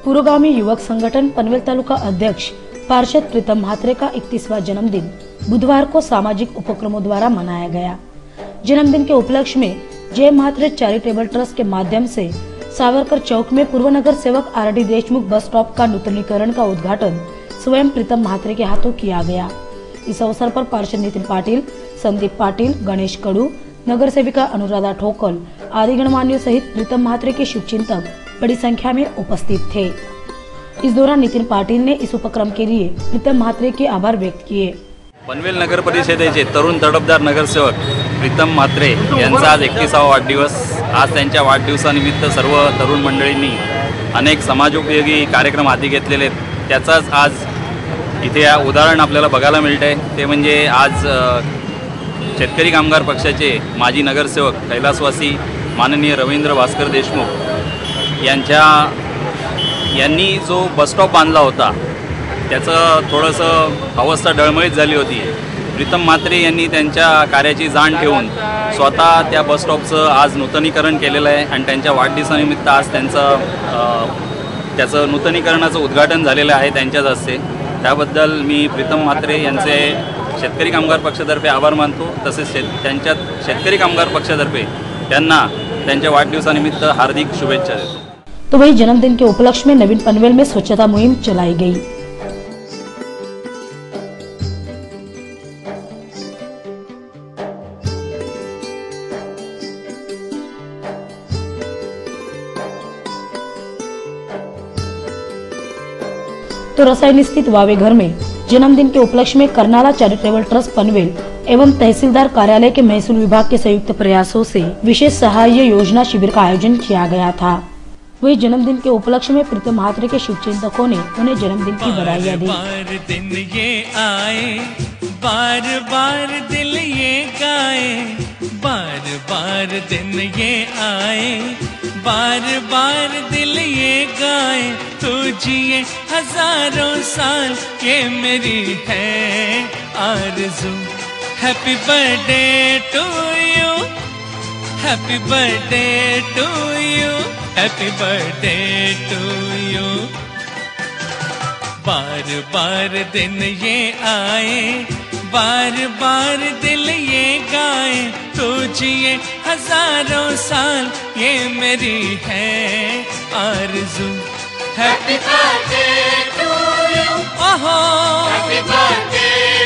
पुरोगामी युवक संगठन पनवेल तालुका अध्यक्ष पार्षद प्रीतम म्हात्रे का 31वां जन्मदिन बुधवार को सामाजिक उपक्रमों द्वारा मनाया गया। जन्मदिन के उपलक्ष्य में जय म्हात्रे चैरिटेबल ट्रस्ट के माध्यम से सावरकर चौक में पूर्व नगर सेवक आर.डी. देशमुख बस स्टॉप का नूतनीकरण का उद्घाटन स्वयं प्रीतम म्हात्रे के हाथों किया गया। इस अवसर पर पार्षद नितिन पाटिल, संदीप पाटिल, गणेश कडू, नगर सेविका अनुराधा ठोकल आदि गणमान्यों सहित प्रीतम म्हात्रे के शुभचिंतक बड़ी संख्या में उपस्थित थे। इस दौरान नितिन पाटिल ने इस उपक्रम के लिए प्रीतम म्हात्रे के आभार व्यक्त किए। पनवेल नगर परिषदेचे तरुण तडफदार नगरसेवक प्रीतम म्हात्रे यांचा आज 31वा वाढदिवस। आज त्यांच्या वाढदिवसानिमित्त सर्व तरुण मंडळींनी अनेक समाजोपयोगी कार्यक्रम हाती घेतलेले, त्याचाच आज इथे उदाहरण आपल्याला बघायला मिळते। ते म्हणजे आज शेतकरी कामगार पक्षाचे माजी नगरसेवक कैलासवासी माननीय रवींद्र भास्कर देशमुख यांनी जो बस स्टॉप बांधला होता त्याचं थोडंसं अवस्था डळमळीत झाली होती। प्रीतम म्हात्रे यांनी त्यांच्या कार्याची जाण ठेवून स्वतः त्या बस स्टॉपचं आज नूतनीकरण केलेलं आहे आणि त्यांच्या वाढदिवसानिमित्त आज त्याचं नूतनीकरणाचं उद्घाटन झालेलं आहे त्यांच्याच हस्ते। त्याबद्दल मी प्रीतम म्हात्रे यांचे शेतकरी कामगार पक्षातर्फे आभार मानतो। तसेच शेतकरी कामगार पक्षातर्फे त्यांना त्यांच्या वाढदिवसानिमित्त हार्दिक शुभेच्छा देतो। तो वही जन्मदिन के उपलक्ष्य में नवीन पनवेल में स्वच्छता मुहिम चलाई गई। तो रसायनी स्थित वावे घर में जन्मदिन के उपलक्ष्य में करनाला चैरिटेबल ट्रस्ट पनवेल एवं तहसीलदार कार्यालय के महसूल विभाग के संयुक्त प्रयासों से विशेष सहाय्य योजना शिविर का आयोजन किया गया था। वही जन्मदिन के उपलक्ष्य में प्रीतम म्हात्रे के शुभचिंतकों ने उन्हें जन्मदिन की बधाइयां दी। बार दिन ये आए, बार बार दिल ये गाए, बार बार दिन ये आए, बार बार दिल ये गाए, तू जिए हजारों साल ये मेरी है आरज़ू। Happy birthday to you, happy birthday to you, happy birthday to you. बार बार दिन ये आए, बार बार दिल ये गाए, तू जिए हजारों साल ये मेरी है आरज़ू। हैप्पी बर्थडे टू यू, ओहो हैप्पी बर्थडे